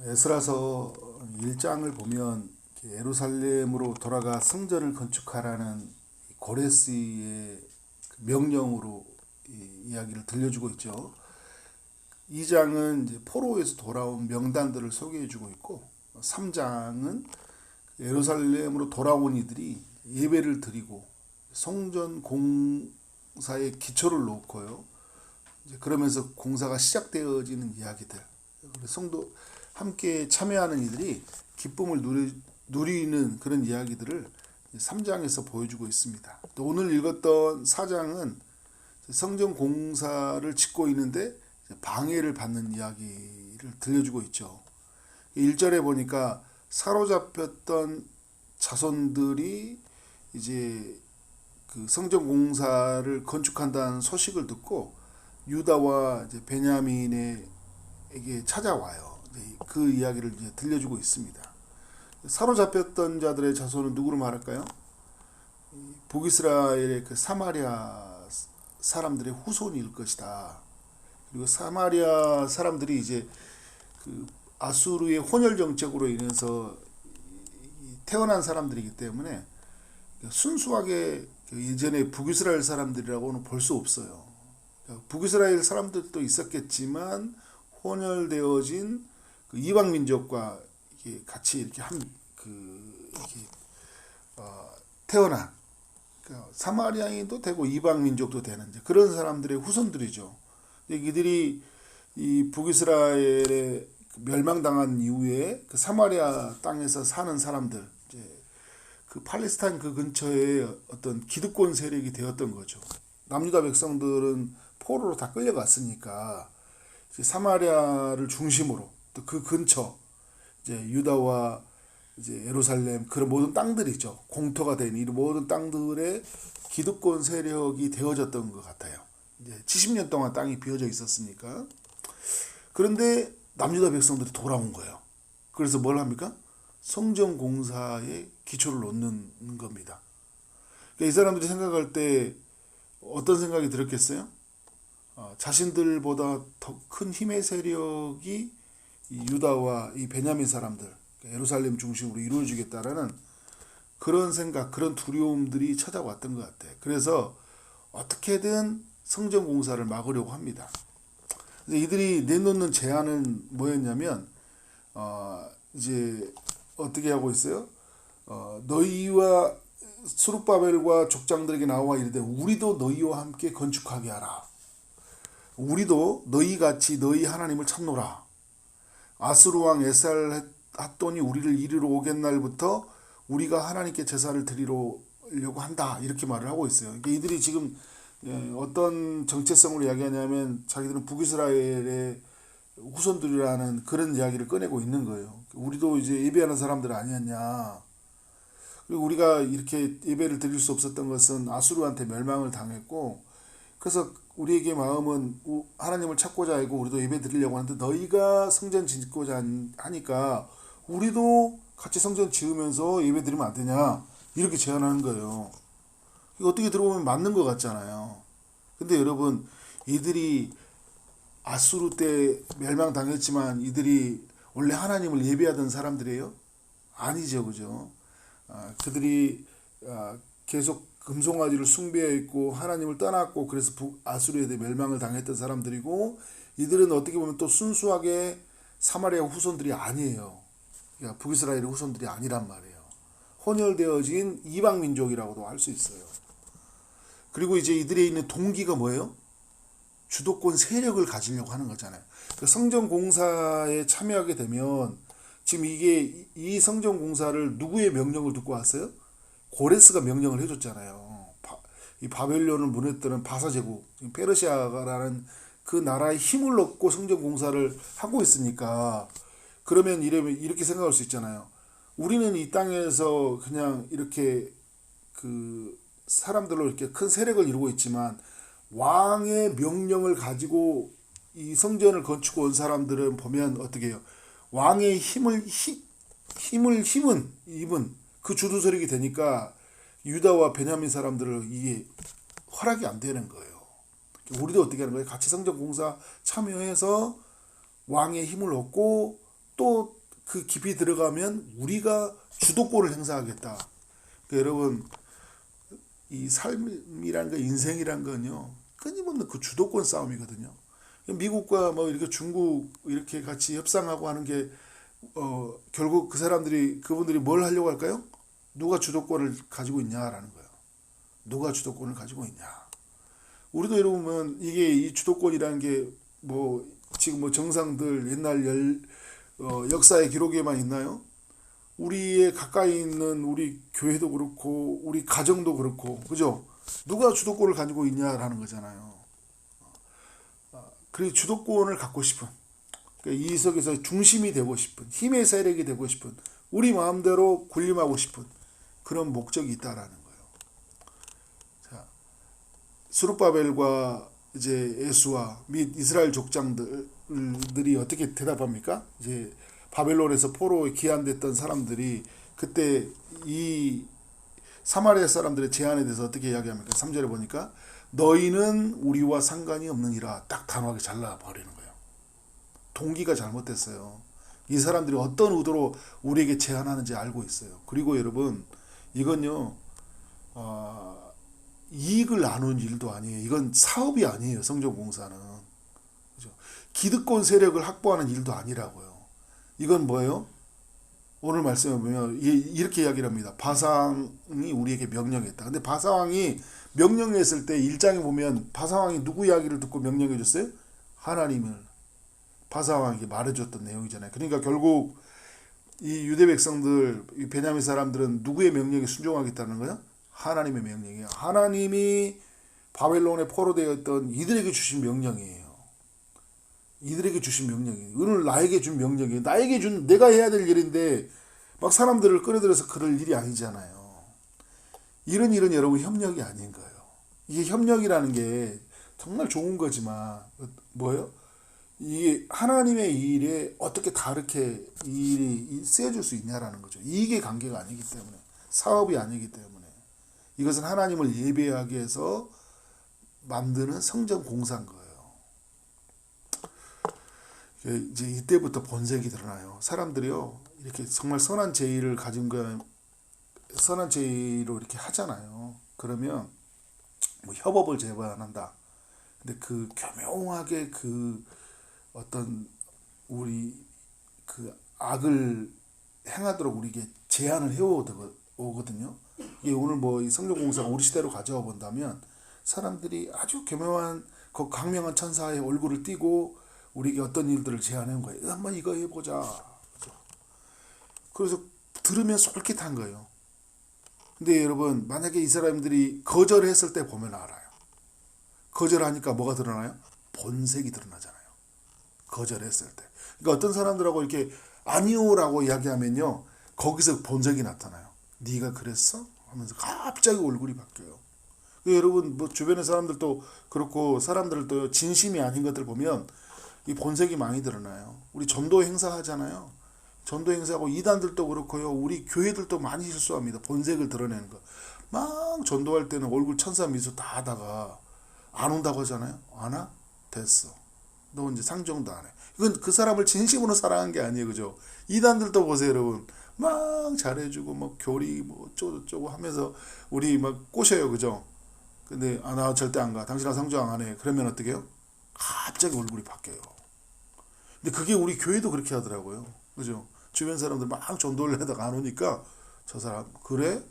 에스라서 1장을 보면 예루살렘으로 돌아가 성전을 건축하라는 고레스의 명령으로 이야기를 들려주고 있죠. 2장은 이제 포로에서 돌아온 명단들을 소개해주고 있고 3장은 예루살렘으로 돌아온 이들이 예배를 드리고 성전 공사의 기초를 놓고요. 이제 그러면서 공사가 시작되어지는 이야기들. 성도 함께 참여하는 이들이 기쁨을 누리는 그런 이야기들을 3장에서 보여주고 있습니다. 또 오늘 읽었던 4장은 성전 공사를 짓고 있는데 방해를 받는 이야기를 들려주고 있죠. 1절에 보니까 사로잡혔던 자손들이 이제 그 성전 공사를 건축한다는 소식을 듣고 유다와 이제 베냐민에게 찾아와요. 그 이야기를 이제 들려주고 있습니다. 사로잡혔던 자들의 자손은 누구로 말할까요? 북이스라엘의 그 사마리아 사람들의 후손일 것이다. 그리고 사마리아 사람들이 이제 그 아수르의 혼혈 정책으로 인해서 태어난 사람들이기 때문에 순수하게 예전에 북이스라엘 사람들이라고는 볼 수 없어요. 북이스라엘 사람들도 있었겠지만 혼혈되어진 그 이방 민족과 같이 이렇게 태어난 사마리아인도 되고 이방 민족도 되는 그런 사람들의 후손들이죠. 이들이 이 북이스라엘에 멸망당한 이후에 그 사마리아 땅에서 사는 사람들, 이제 그 팔레스타인 그 근처에 어떤 기득권 세력이 되었던 거죠. 남유다 백성들은 포로로 다 끌려갔으니까 이제 사마리아를 중심으로 또 그 근처 이제 유다와 이제 예루살렘 그런 모든 땅들이죠. 공터가 된 이 모든 땅들의 기득권 세력이 되어졌던 것 같아요. 이제 70년 동안 땅이 비어져 있었으니까. 그런데 남유다 백성들이 돌아온 거예요. 그래서 뭘 합니까? 성전 공사에 기초를 놓는 겁니다. 그러니까 이 사람들이 생각할 때 어떤 생각이 들었겠어요? 자신들보다 더 큰 힘의 세력이 이 유다와 이 베냐민 사람들, 예루살렘 중심으로 이루어지겠다라는 그런 생각, 그런 두려움들이 찾아왔던 것 같아요. 그래서 어떻게든 성전 공사를 막으려고 합니다. 이들이 내놓는 제안은 뭐였냐면, 이제 어떻게 하고 있어요? 너희와 스룹바벨과 족장들에게 나와 이르되 우리도 너희와 함께 건축하게 하라. 우리도 너희같이 너희 하나님을 찾노라. 아수르 왕 에살핫돈이 우리를 이리로 오겠날부터 우리가 하나님께 제사를 드리려고 한다. 이렇게 말을 하고 있어요. 이들이 지금 어떤 정체성으로 이야기하냐면 자기들은 북이스라엘의 후손들이라는 그런 이야기를 꺼내고 있는 거예요. 우리도 이제 예배하는 사람들 아니었냐. 그리고 우리가 이렇게 예배를 드릴 수 없었던 것은 아수르한테 멸망을 당했고 그래서 우리에게 마음은 하나님을 찾고자 하고 우리도 예배 드리려고 하는데 너희가 성전 짓고자 하니까 우리도 같이 성전 지으면서 예배 드리면 안 되냐 이렇게 제안하는 거예요. 어떻게 들어보면 맞는 것 같잖아요. 근데 여러분 이들이 아수르 때 멸망당했지만 이들이 원래 하나님을 예배하던 사람들이에요? 아니죠. 그죠? 그들이 계속 금송아지를 숭배했고 하나님을 떠났고 그래서 아수르에 대해 멸망을 당했던 사람들이고 이들은 어떻게 보면 또 순수하게 사마리아 후손들이 아니에요. 그러니까 북이스라엘의 후손들이 아니란 말이에요. 혼혈되어진 이방 민족이라고도 할 수 있어요. 그리고 이제 이들에 있는 동기가 뭐예요? 주도권 세력을 가지려고 하는 거잖아요. 성전 공사에 참여하게 되면 지금 이게 이 성전 공사를 누구의 명령을 듣고 왔어요? 고레스가 명령을 해줬잖아요. 이 바벨론을 무너뜨린 바사 제국, 페르시아라는 그 나라의 힘을 얻고 성전 공사를 하고 있으니까 그러면 이렇게 생각할 수 있잖아요. 우리는 이 땅에서 그냥 이렇게 그 사람들로 이렇게 큰 세력을 이루고 있지만 왕의 명령을 가지고 이 성전을 건축 온 사람들은 보면 어떻게 해요? 왕의 힘을 입은 그 주도 세력이 되니까 유다와 베냐민 사람들을 이게 허락이 안 되는 거예요. 우리도 어떻게 하는 거예요? 같이 성전 공사 참여해서 왕의 힘을 얻고 또 그 깊이 들어가면 우리가 주도권을 행사하겠다. 그러니까 여러분 이 삶이란 거, 인생이란 건요, 끊임없는 그 주도권 싸움이거든요. 미국과 뭐 이렇게 중국 이렇게 같이 협상하고 하는 게 결국 그분들이 뭘 하려고 할까요? 누가 주도권을 가지고 있냐라는 거예요. 누가 주도권을 가지고 있냐. 우리도 여러분 이게 이 주도권이라는 게 뭐 지금 뭐 정상들 옛날 역사의 기록에만 있나요? 우리의 가까이 있는 우리 교회도 그렇고 우리 가정도 그렇고, 그죠? 누가 주도권을 가지고 있냐라는 거잖아요. 그리고 주도권을 갖고 싶은, 그러니까 이 속에서 중심이 되고 싶은, 힘의 세력이 되고 싶은, 우리 마음대로 군림하고 싶은 그런 목적이 있다라는 거예요. 자, 스룹바벨과 이제 예수와 및 이스라엘 족장들이 어떻게 대답합니까? 이제 바벨론에서 포로에 기한됐던 사람들이 그때 이 사마리아 사람들의 제안에 대해서 어떻게 이야기합니까? 3절에 보니까 너희는 우리와 상관이 없느니라, 딱 단호하게 잘라버리는 거예요. 동기가 잘못됐어요. 이 사람들이 어떤 의도로 우리에게 제안하는지 알고 있어요. 그리고 여러분 이건요 이익을 나누는 일도 아니에요. 이건 사업이 아니에요. 성전공사는. 그죠? 기득권 세력을 확보하는 일도 아니라고요. 이건 뭐예요? 오늘 말씀에 보면 이렇게 이야기를 합니다. 바사왕이 우리에게 명령했다. 근데 바사왕이 명령했을 때 1장에 보면 바사왕이 누구 이야기를 듣고 명령해 줬어요? 하나님을 바사왕에게 말해줬던 내용이잖아요. 그러니까 결국 이 유대 백성들, 이 베냐민 사람들은 누구의 명령에 순종하겠다는 거예요? 하나님의 명령이에요. 하나님이 바벨론에 포로되어 있던 이들에게 주신 명령이에요. 이들에게 주신 명령이에요. 오늘 나에게 준 명령이에요. 나에게 준, 내가 해야 될 일인데 막 사람들을 끌어들여서 그럴 일이 아니잖아요. 이런 일은 여러분 협력이 아닌 거예요. 이게 협력이라는 게 정말 좋은 거지만 뭐예요? 이게 하나님의 일에 어떻게 다르게 이 일이 쓰여질 수 있냐라는 거죠. 이익의 관계가 아니기 때문에, 사업이 아니기 때문에. 이것은 하나님을 예배하기 위해서 만드는 성전 공사인 거예요. 이제 이때부터 본색이 드러나요. 사람들이요, 이렇게 정말 선한 제의를 가진 거, 선한 제의로 이렇게 하잖아요. 그러면 뭐 협업을 제안한다. 근데 그 교묘하게 그 어떤 우리 그 악을 행하도록 우리에게 제안을 해오거든요. 이게 오늘 뭐 이 성전공사가 우리 시대로 가져와 본다면 사람들이 아주 교묘한 그 강명한 천사의 얼굴을 띠고 우리에게 어떤 일들을 제안한 거예요. 한번 이거 해보자. 그래서 들으면 솔깃한 거예요. 근데 여러분 만약에 이 사람들이 거절했을 때 보면 알아요. 거절하니까 뭐가 드러나요? 본색이 드러나잖아요. 거절했을 때. 그러니까 어떤 사람들하고 이렇게 아니오라고 이야기하면요, 거기서 본색이 나타나요. 네가 그랬어? 하면서 갑자기 얼굴이 바뀌어요. 여러분 뭐 주변의 사람들도 그렇고 사람들도 진심이 아닌 것들 보면 이 본색이 많이 드러나요. 우리 전도 행사 하잖아요. 전도 행사하고 이단들도 그렇고요. 우리 교회들도 많이 실수합니다. 본색을 드러내는 거. 막 전도할 때는 얼굴 천사 미소 다 하다가 안 온다고 하잖아요. 안 와? 됐어. 너 이제 상종도 안 해. 이건 그 사람을 진심으로 사랑한 게 아니에요. 그죠? 이단들도 보세요, 여러분. 막 잘해주고, 막 교리, 뭐, 어쩌고저쩌고 하면서 우리 막 꼬셔요. 그죠? 근데, 나 절대 안 가. 당신은 상종 안 해. 그러면 어떻게 해요? 갑자기 얼굴이 바뀌어요. 근데 그게 우리 교회도 그렇게 하더라고요. 그죠? 주변 사람들 막 전도를 하다가 안 오니까 저 사람, 그래?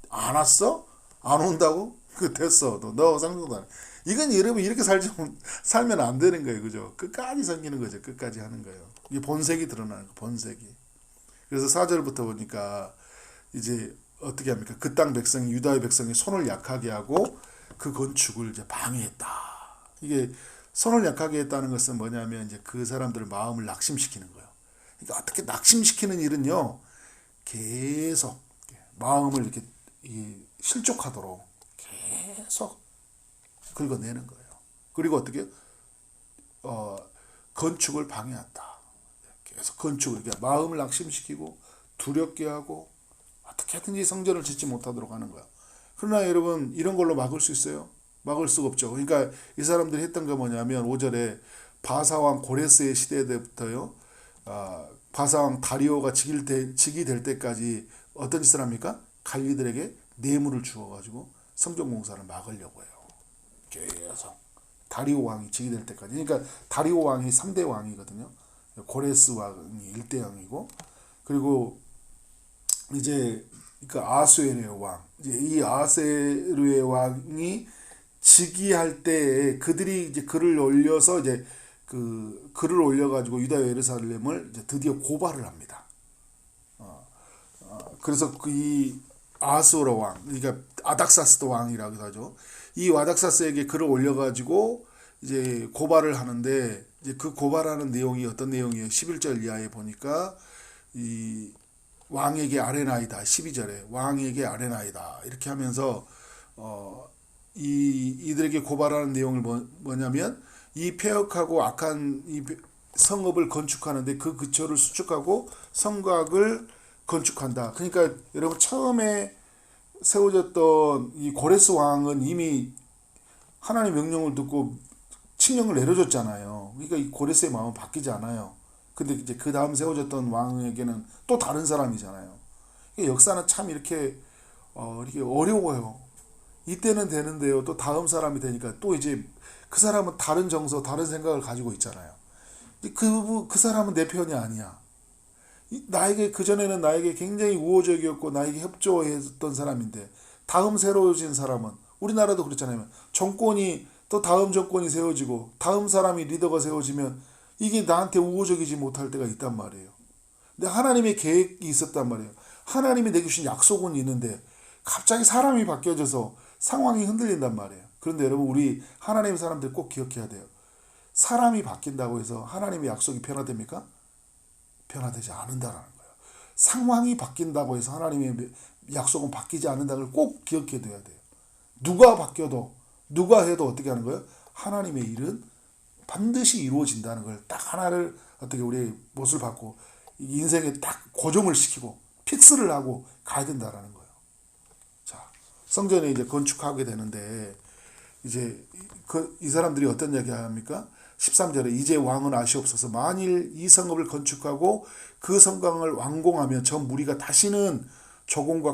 안 왔어? 안 온다고? 그 됐어. 너 상종도 안 해. 이건 여러분 이렇게 살면 안 되는 거예요. 그죠? 끝까지 섬기는 거죠. 끝까지 하는 거예요. 이게 본색이 드러나는 거예요. 본색이. 그래서 4절부터 보니까 이제 어떻게 합니까? 그 땅 백성이, 유다의 백성이 손을 약하게 하고 그 건축을 이제 방해했다. 이게 손을 약하게 했다는 것은 뭐냐면 이제 그 사람들의 마음을 낙심시키는 거예요. 그러니까 어떻게 낙심시키는 일은요, 계속 마음을 이렇게 실족하도록 계속 긁어내는 거예요. 그리고 어떻게 건축을 방해한다. 계속 건축을 이렇게 마음을 낙심시키고 두렵게 하고 어떻게 하든지 성전을 짓지 못하도록 하는 거야. 그러나 여러분 이런 걸로 막을 수 있어요? 막을 수가 없죠. 그러니까 이 사람들이 했던 게 뭐냐면 5절에 바사왕 고레스의 시대 때부터요, 바사왕 다리오가 즉위 될 때까지 어떤 짓을 합니까? 갈리들에게 뇌물을 주어가지고 성전 공사를 막으려고 해요. 계속 다리오 왕이 즉위될 때까지. 그러니까 다리오 왕이 3대 왕이거든요. 고레스 왕이 1대 왕이고, 그리고 이제 그러니까 아수에르의 왕, 이제 이 아수에르의 왕이 즉위할 때 그들이 이제 글을 올려서 이제 그 글을 올려가지고 유다 예루살렘을 이제 드디어 고발을 합니다. 그래서 그 이 아수르 왕, 그러니까 아닥사스도 왕이라고 하죠. 이 아닥사스에게 글을 올려가지고 이제 고발을 하는데, 이제 그 고발하는 내용이 어떤 내용이에요? 11절 이하에 보니까 이 왕에게 아뢰나이다. 12절에 왕에게 아뢰나이다. 이렇게 하면서 이들에게 고발하는 내용을 뭐냐면, 이 폐역하고 악한 이 성읍을 건축하는데 그 기초를 수축하고 성곽을 건축한다. 그러니까 여러분, 처음에 세워졌던 이 고레스 왕은 이미 하나님의 명령을 듣고 칙령을 내려줬잖아요. 그러니까 이 고레스의 마음은 바뀌지 않아요. 근데 이제 그 다음 세워졌던 왕에게는 또 다른 사람이잖아요. 역사는 참 이렇게 어려워요. 이때는 되는데요, 또 다음 사람이 되니까 또 이제 그 사람은 다른 정서, 다른 생각을 가지고 있잖아요. 그 사람은 내 편이 아니야. 나에게, 그전에는 나에게 굉장히 우호적이었고 나에게 협조했던 사람인데, 다음 새로워진 사람은, 우리나라도 그렇잖아요. 정권이, 또 다음 정권이 세워지고 다음 사람이 리더가 세워지면 이게 나한테 우호적이지 못할 때가 있단 말이에요. 근데 하나님의 계획이 있었단 말이에요. 하나님이 내게 주신 약속은 있는데 갑자기 사람이 바뀌어져서 상황이 흔들린단 말이에요. 그런데 여러분, 우리 하나님의 사람들 꼭 기억해야 돼요. 사람이 바뀐다고 해서 하나님의 약속이 변화됩니까? 변화되지 않는다라는 거예요. 상황이 바뀐다고 해서 하나님의 약속은 바뀌지 않는다는 걸 꼭 기억해 둬야 돼요. 누가 바뀌어도, 누가 해도 어떻게 하는 거예요? 하나님의 일은 반드시 이루어진다는 걸 딱 하나를 어떻게 우리 못을 받고 인생에 딱 고정을 시키고 픽스를 하고 가야 된다라는 거예요. 자, 성전에 이제 건축하게 되는데, 이제 이 사람들이 어떤 이야기 합니까? 13절에 이제 왕은 아시옵소서. 만일 이 성읍을 건축하고 그 성곽을 완공하면 저 무리가 다시는 조공과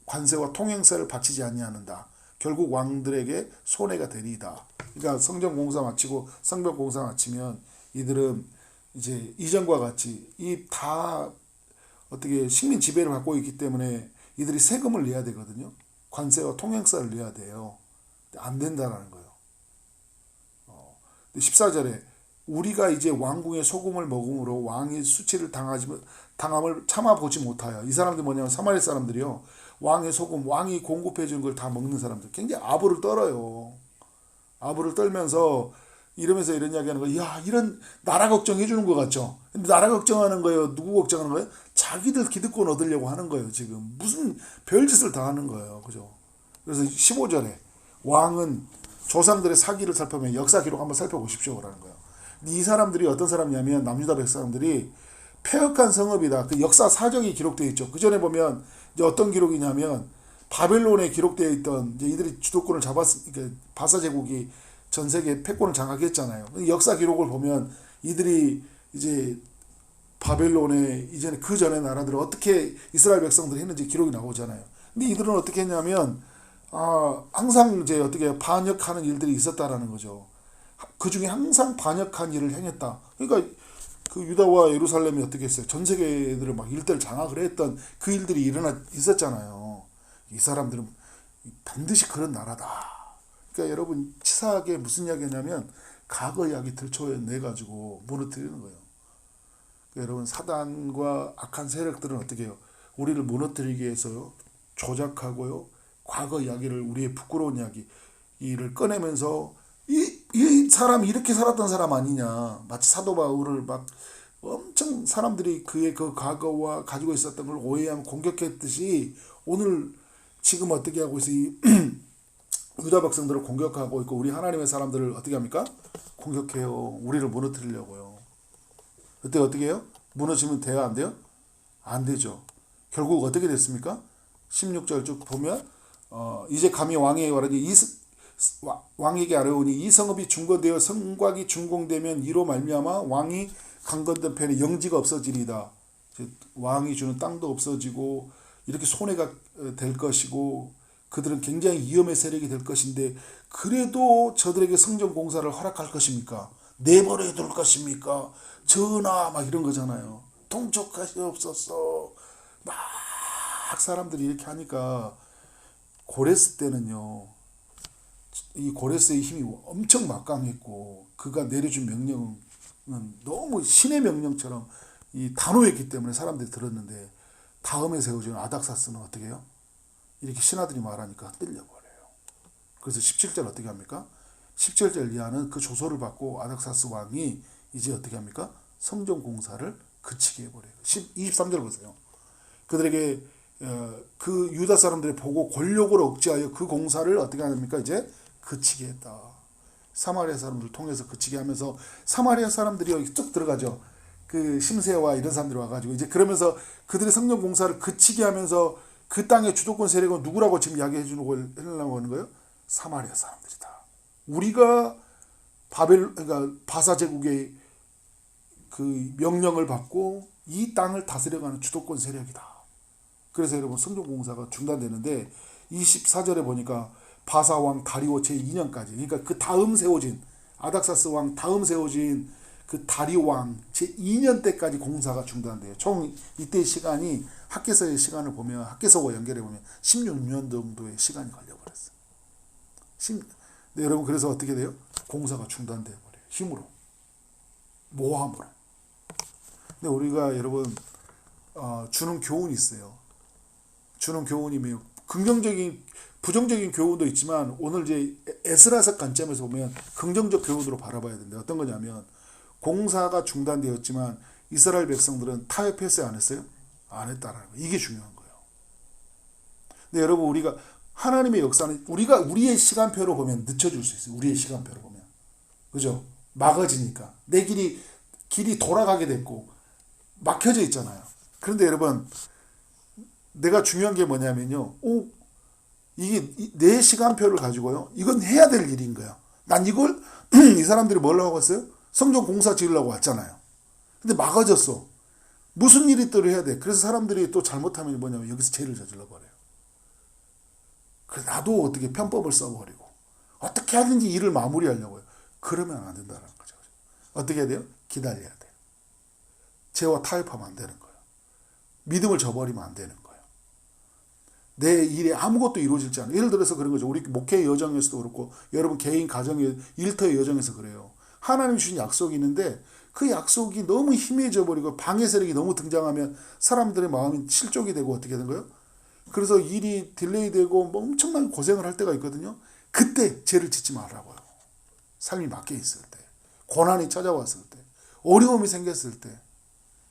관세와 통행세를 바치지 아니하는다. 결국 왕들에게 손해가 되리이다. 그러니까 성전 공사 마치고 성벽 공사 마치면 이들은 이제 이전과 같이 이 다 어떻게 식민 지배를 받고 있기 때문에 이들이 세금을 내야 되거든요. 관세와 통행세를 내야 돼요. 안 된다라는 거예요. 14절에 우리가 이제 왕궁의 소금을 먹음으로 왕이 수치를 당함을 참아보지 못하여. 이 사람들 뭐냐면 사마리 사람들이요. 왕의 소금, 왕이 공급해 주는 걸 다 먹는 사람들. 굉장히 아부를 떨어요. 아부를 떨면서 이러면서 이런 이야기하는 거예요. 야, 이런 나라 걱정해 주는 것 같죠? 근데 나라 걱정하는 거예요. 누구 걱정하는 거예요? 자기들 기득권 얻으려고 하는 거예요. 지금 무슨 별짓을 다 하는 거예요. 그죠? 그래서 15절에 왕은 조상들의 사기를 살펴보면 역사 기록 한번 살펴보십시오라는 거예요. 이 사람들이 어떤 사람이냐면 남유다 백성들이 폐역한 성읍이다. 그 역사 사정이 기록되어 있죠. 그 전에 보면 이제 어떤 기록이냐면 바벨론에 기록되어 있던 이제 이들이 주도권을 잡았으니까 바사 제국이 전 세계 패권을 장악했잖아요. 역사 기록을 보면 이들이 이제 바벨론에 이전에 그 전에 나라들을 어떻게 이스라엘 백성들이 했는지 기록이 나오잖아요. 근데 이들은 어떻게 했냐면 항상 이제 어떻게 반역하는 일들이 있었다라는 거죠. 그 중에 항상 반역한 일을 행했다. 그러니까 그 유다와 예루살렘이 어떻게 했어요? 전 세계들을 막 일대를 장악을 했던 그 일들이 있었잖아요. 이 사람들은 반드시 그런 나라다. 그러니까 여러분, 치사하게 무슨 이야기냐면 과거 이야기 들춰내가지고 무너뜨리는 거예요. 그러니까 여러분, 사단과 악한 세력들은 어떻게 해요? 우리를 무너뜨리기 위해서요, 조작하고요, 과거 이야기를, 우리의 부끄러운 이야기를 꺼내면서 이 사람이 이렇게 살았던 사람 아니냐. 마치 사도 바울을 막 엄청 사람들이 그의 그 과거와 가지고 있었던 걸 오해하면 공격했듯이 오늘 지금 어떻게 하고 있어? 이 유다 백성들을 공격하고 있고 우리 하나님의 사람들을 어떻게 합니까? 공격해요. 우리를 무너뜨리려고요. 그때 어떻게 해요? 무너지면 돼요? 안 돼요? 안 되죠. 결국 어떻게 됐습니까? 16절 쭉 보면 이제 감히 왕에게 말하니 왕에게 아뢰오니 이 성읍이 중건되어 성곽이 준공되면 이로 말미암아 왕이 강 건너편에 영지가 없어지리다. 왕이 주는 땅도 없어지고 이렇게 손해가 될 것이고 그들은 굉장히 위험의 세력이 될 것인데 그래도 저들에게 성전 공사를 허락할 것입니까? 내버려 둘 것입니까? 전하 막 이런 거잖아요. 통촉하시옵소서. 막 사람들이 이렇게 하니까 고레스 때는요. 이 고레스의 힘이 엄청 막강했고 그가 내려준 명령은 너무 신의 명령처럼 이 단호했기 때문에 사람들이 들었는데 다음에 세워진 아닥사스는 어떻게 해요? 이렇게 신하들이 말하니까 흔들려버려요. 그래서 17절 어떻게 합니까? 17절 이하는 그 조서를 받고 아닥사스 왕이 이제 어떻게 합니까? 성전 공사를 그치게 해버려요. 23절 보세요. 그들에게 그 유다 사람들이 보고 권력을 억제하여 그 공사를 어떻게 합니까? 이제 그치게 했다. 사마리아 사람들 통해서 그치게 하면서 사마리아 사람들이 여기 쭉 들어가죠. 그 심세와 이런 사람들이 와가지고 이제 그러면서 그들의 성전 공사를 그치게 하면서 그 땅의 주도권 세력은 누구라고 지금 이야기해 주려고 하는 거예요? 사마리아 사람들이다. 우리가 그러니까 바사 제국의 그 명령을 받고 이 땅을 다스려가는 주도권 세력이다. 그래서 여러분 성전 공사가 중단되는데 24절에 보니까 바사 왕 다리오 제2년까지 그러니까 그 다음 세워진 아닥사스 왕 다음 세워진 그 다리오 왕 제2년 때까지 공사가 중단돼요. 총 이때 시간이 학개서의 시간을 보면 학개서와 연결해 보면 16년 정도의 시간이 걸려버렸어요. 네, 여러분 그래서 어떻게 돼요? 공사가 중단돼 버려요. 힘으로 모함으로. 근데 우리가 여러분 주는 교훈이 있어요. 주는 교훈이 매우 긍정적인 부정적인 교훈도 있지만 오늘 이제 에스라서 관점에서 보면 긍정적 교훈으로 바라봐야 된다. 어떤 거냐면 공사가 중단되었지만 이스라엘 백성들은 타협했어요? 안 했어요? 안 했다라는 거. 이게 중요한 거예요. 근데 여러분 우리가 하나님의 역사는 우리가 우리의 시간표로 보면 늦춰줄 수 있어요. 우리의 시간표로 보면. 그죠? 막아지니까. 내 길이 돌아가게 됐고 막혀져 있잖아요. 그런데 여러분 내가 중요한 게 뭐냐면요. 이게 내 시간표를 가지고요. 이건 해야 될 일인 거야. 난 이걸 이 사람들이 뭘 하고 왔어요? 성전 공사 지으려고 왔잖아요. 근데 막아졌어. 무슨 일이 또 해야 돼? 그래서 사람들이 또 잘못하면 뭐냐면 여기서 죄를 저질러 버려요. 그래서 나도 어떻게 편법을 써버리고 어떻게 하든지 일을 마무리하려고요. 그러면 안 된다는 거죠. 어떻게 해야 돼요? 기다려야 돼요. 죄와 타협하면 안 되는 거예요. 믿음을 저버리면 안 되는 거예요. 내 일에 아무것도 이루어지지 않아요. 예를 들어서 그런 거죠. 우리 목회의 여정에서도 그렇고 여러분 개인 가정의 일터의 여정에서 그래요. 하나님 주신 약속이 있는데 그 약속이 너무 희미해져 버리고 방해 세력이 너무 등장하면 사람들의 마음이 실족이 되고 어떻게 된 거예요? 그래서 일이 딜레이 되고 엄청나게 고생을 할 때가 있거든요. 그때 죄를 짓지 말라고요. 삶이 막혀 있을 때, 고난이 찾아왔을 때, 어려움이 생겼을 때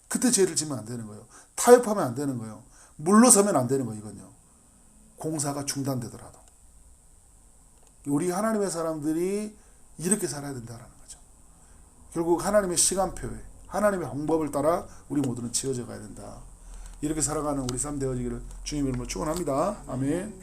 그때 죄를 지면 안 되는 거예요. 타협하면 안 되는 거예요. 물러서면 안 되는 거예요. 이건요. 공사가 중단되더라도. 우리 하나님의 사람들이 이렇게 살아야 된다는 거죠. 결국 하나님의 시간표에 하나님의 방법을 따라 우리 모두는 지어져 가야 된다. 이렇게 살아가는 우리 삶 되어지기를 주님 이름으로 축원합니다. 아멘.